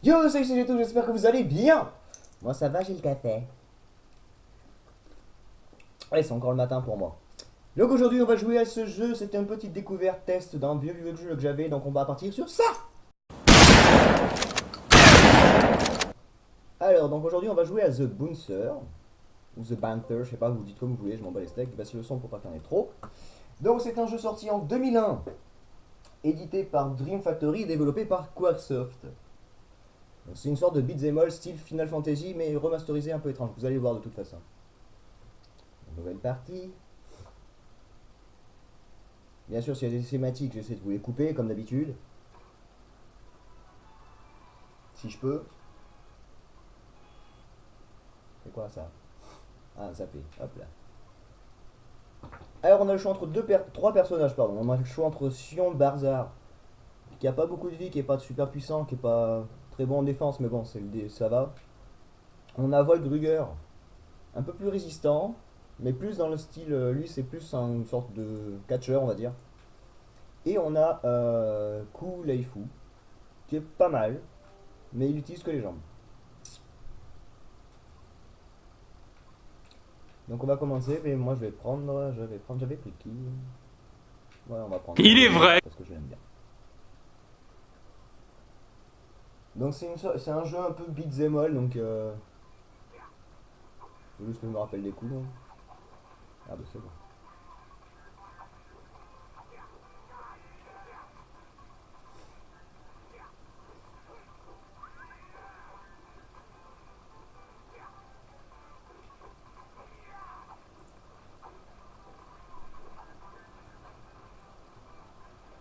Yo, salut, c'est tout, j'espère que vous allez bien. Moi ça va, j'ai le café. Allez, c'est encore le matin pour moi. Donc aujourd'hui on va jouer à ce jeu, c'était une petite découverte test d'un vieux jeu que j'avais, donc on va partir sur ça. Alors, donc aujourd'hui on va jouer à The Bouncer, ou The Banter, je sais pas, vous dites comme vous voulez, je m'en bats les steaks, baisse le son pour pas qu'il y en ait trop. Donc c'est un jeu sorti en 2001, édité par Dream Factory et développé par Squaresoft. Donc c'est une sorte de beat'em all style Final Fantasy, mais remasterisé un peu étrange, vous allez voir de toute façon. Nouvelle partie. Bien sûr, s'il y a des thématiques, j'essaie de vous les couper, comme d'habitude. Si je peux. C'est quoi ça? Ah, un zappé. Hop là. Alors, on a le choix entre trois personnages, pardon. On a le choix entre Sion Barzar, qui a pas beaucoup de vie, qui est pas super puissant, qui est pas très bon en défense, mais bon, ça va. On a Volgruger, un peu plus résistant, mais plus dans le style. Lui, c'est plus une sorte de catcheur, on va dire. Et on a Ku Leifu, qui est pas mal, mais il utilise que les jambes. Donc on va commencer, mais moi j'avais pris qui? Ouais, on va prendre Il est vrai. parce que je l'aime bien. Donc c'est un jeu un peu beat'em all, donc faut juste que je me rappelle des coups. Donc. Ah bah c'est bon.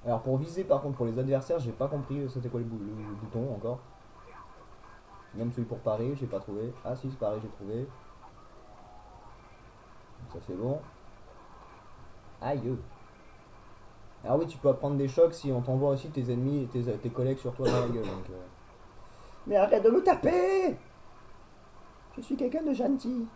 Alors pour viser par contre pour les adversaires, j'ai pas compris c'était quoi le bouton encore. Même celui pour parer, j'ai pas trouvé. Ah si, c'est pareil, j'ai trouvé. Donc ça c'est bon. Aïe. Alors oui, tu peux prendre des chocs si on t'envoie aussi tes ennemis et tes collègues sur toi dans la gueule. Donc, mais arrête de me taper! Je suis quelqu'un de gentil.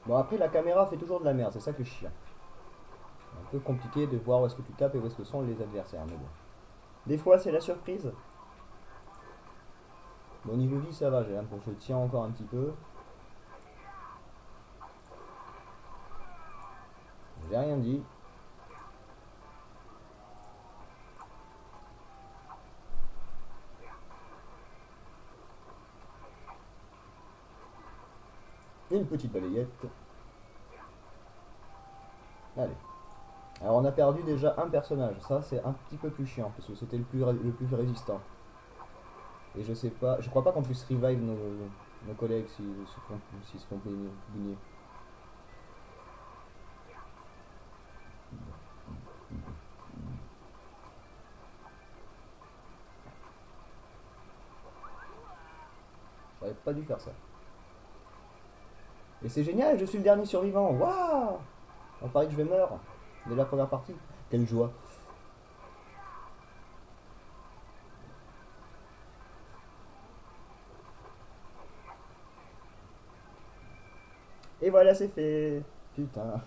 Bon après la caméra fait toujours de la merde, c'est ça que je chie. Un peu compliqué de voir où est-ce que tu tapes et où est-ce que sont les adversaires, mais bon. Des fois c'est la surprise. Bon niveau vie ça va, j'ai l'impression que je tiens encore un petit peu. J'ai rien dit. Une petite balayette. Allez. Alors on a perdu déjà un personnage, ça c'est un petit peu plus chiant parce que c'était le plus résistant. Et je sais pas, je crois pas qu'on puisse revive nos collègues s'ils se font bugner. J'aurais pas dû faire ça. Et c'est génial, je suis le dernier survivant, waouh! On paraît que je vais meurs. Dès la première partie. Quelle joie. Et voilà, c'est fait. Putain.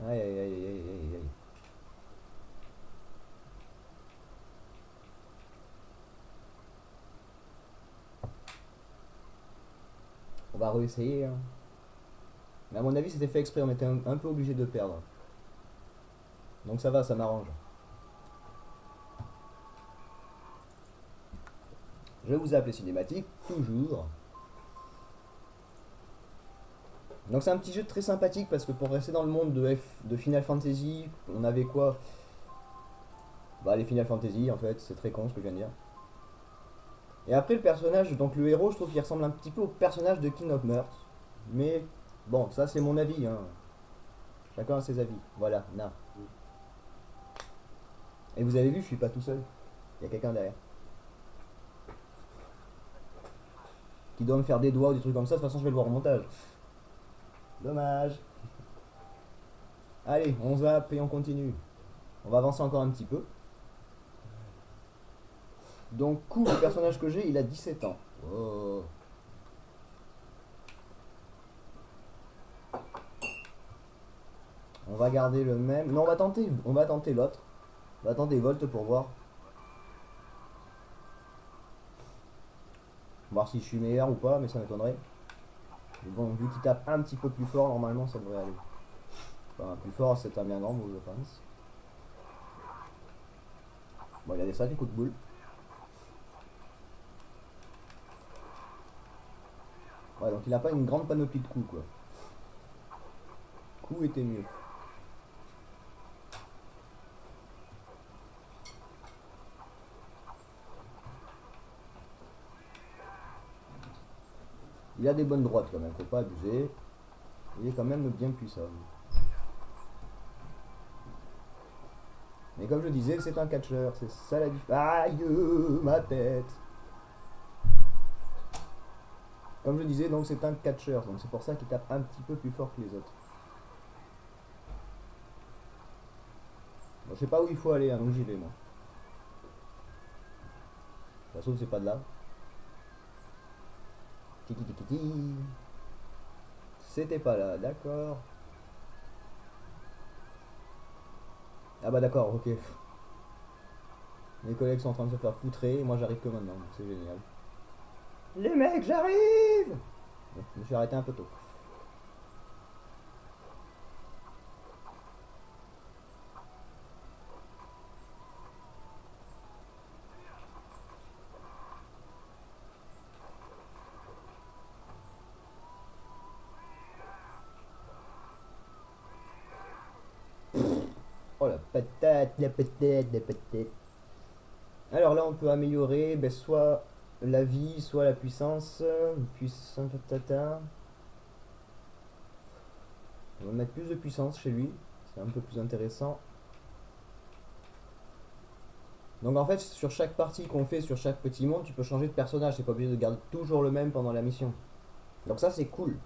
Aïe aïe aïe aïe aïe aïe. On va réessayer. Hein. Mais à mon avis, c'était fait exprès, on était un peu obligé de perdre. Donc ça va, ça m'arrange. Je vous appelle cinématique, toujours. Donc c'est un petit jeu très sympathique parce que pour rester dans le monde de Final Fantasy, on avait quoi? Bah les Final Fantasy en fait, c'est très con ce que je viens de dire. Et après le personnage, donc le héros, je trouve qu'il ressemble un petit peu au personnage de King of Meurth. Mais bon, ça c'est mon avis. Hein. Chacun a ses avis. Voilà, non. Et vous avez vu, je suis pas tout seul. Il y a quelqu'un derrière. Qui doit me faire des doigts ou des trucs comme ça. De toute façon, je vais le voir au montage. Dommage. Allez, on zappe et on continue. On va avancer encore un petit peu. Donc, Kou, le personnage que j'ai, il a 17 ans. Oh. On va garder le même. Non, on va tenter l'autre. On va tenter Volt pour voir. Voir si je suis meilleur ou pas, mais ça m'étonnerait. Bon, vu qu'il tape un petit peu plus fort, normalement ça devrait aller. Enfin, plus fort, c'est un bien grand mot, je pense. Bon, il a des sacrés coups de boule. Ouais, donc il a pas une grande panoplie de coups, quoi. Coups était mieux. Il a des bonnes droites quand même, faut pas abuser. Il est quand même bien puissant. Mais comme je disais, c'est un catcheur, c'est ça la différence. Aïe, ma tête. Comme je disais, donc c'est un catcheur, donc c'est pour ça qu'il tape un petit peu plus fort que les autres. Bon, je sais pas où il faut aller, hein, donc j'y vais moi. Ça se trouve c'est pas de là. Tiki tiki tiki. C'était pas là, d'accord. Ah bah d'accord, ok. Mes collègues sont en train de se faire poutrer, et moi j'arrive que maintenant, donc c'est génial. Les mecs, j'arrive. Bon, je me suis arrêté un peu tôt. Oh la patate, la patate, la patate. Alors là on peut améliorer ben, soit la vie, soit la puissance. Puissance patata. On va mettre plus de puissance chez lui, c'est un peu plus intéressant. Donc en fait sur chaque partie qu'on fait sur chaque petit monde, tu peux changer de personnage, c'est pas obligé de garder toujours le même pendant la mission. Donc ça c'est cool.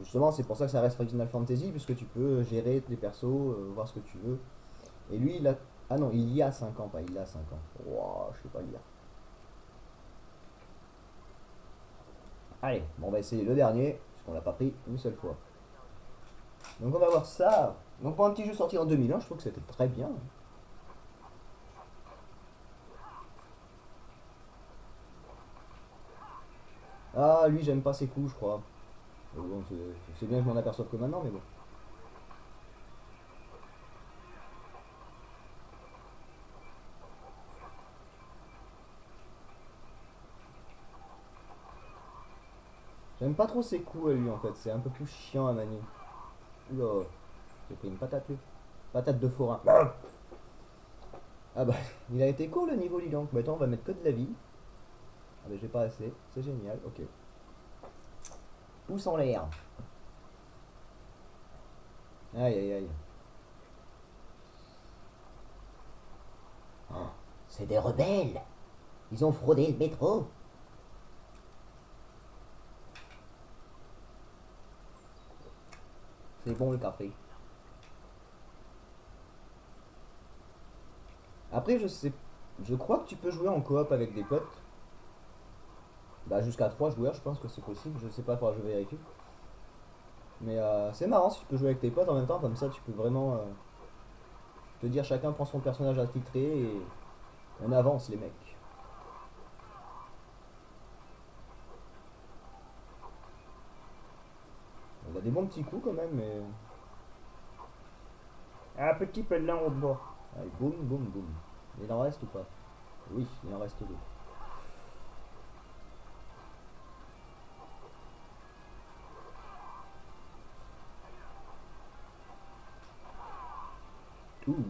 Justement c'est pour ça que ça reste Final Fantasy, puisque tu peux gérer les persos, voir ce que tu veux. Et lui il a... Ah non, il y a 5 ans, pas il a 5 ans. Wow, je sais pas lire. Allez, bon, on va essayer le dernier, puisqu'on l'a pas pris une seule fois. Donc on va voir ça. Donc pour un petit jeu sorti en 2001, je trouve que c'était très bien. Ah, lui j'aime pas ses coups, je crois. Bon, c'est bien que je m'en aperçoive que maintenant, mais bon. J'aime pas trop ses coups à lui en fait, c'est un peu plus chiant à manier. Oula, j'ai pris une patate lui. Patate de forain. Ah bah, il a été court le niveau dis donc. Bah attends, on va mettre que de la vie. Ah bah j'ai pas assez, c'est génial, ok. Pouce en l'air. Aïe aïe aïe. Oh, c'est des rebelles. Ils ont fraudé le métro. C'est bon le café. Après je sais, je crois que tu peux jouer en coop avec des potes. Bah jusqu'à 3 joueurs, je pense que c'est possible. Je sais pas, faudra que je vérifie. Mais c'est marrant si tu peux jouer avec tes potes en même temps, comme ça tu peux vraiment te dire chacun prend son personnage attitré et on avance les mecs. On a des bons petits coups quand même, mais... Un petit peu de lent au bas. Allez, boum, boum, boum. Il en reste ou pas? Oui, il en reste deux. Ouh.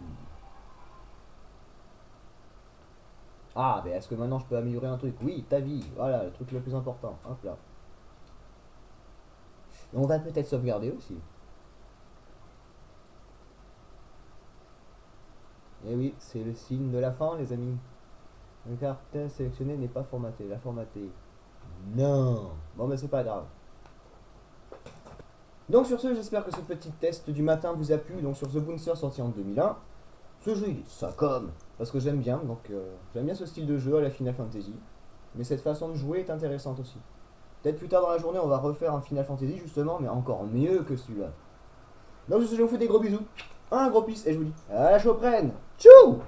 Ah, mais est-ce que maintenant je peux améliorer un truc? Oui, ta vie, voilà, le truc le plus important. Hop là. Et on va peut-être sauvegarder aussi. Eh oui, c'est le signe de la fin, les amis. Le caractère sélectionné n'est pas formaté. La formater. Non. Bon, mais c'est pas grave. Donc sur ce, j'espère que ce petit test du matin vous a plu. Donc sur The Bouncer sorti en 2001. Ce jeu, il est ça comme. Parce que j'aime bien. Donc j'aime bien ce style de jeu à la Final Fantasy. Mais cette façon de jouer est intéressante aussi. Peut-être plus tard dans la journée, on va refaire un Final Fantasy justement, mais encore mieux que celui-là. Donc je vous fais des gros bisous, un gros peace et je vous dis à la prochaine. Tchou.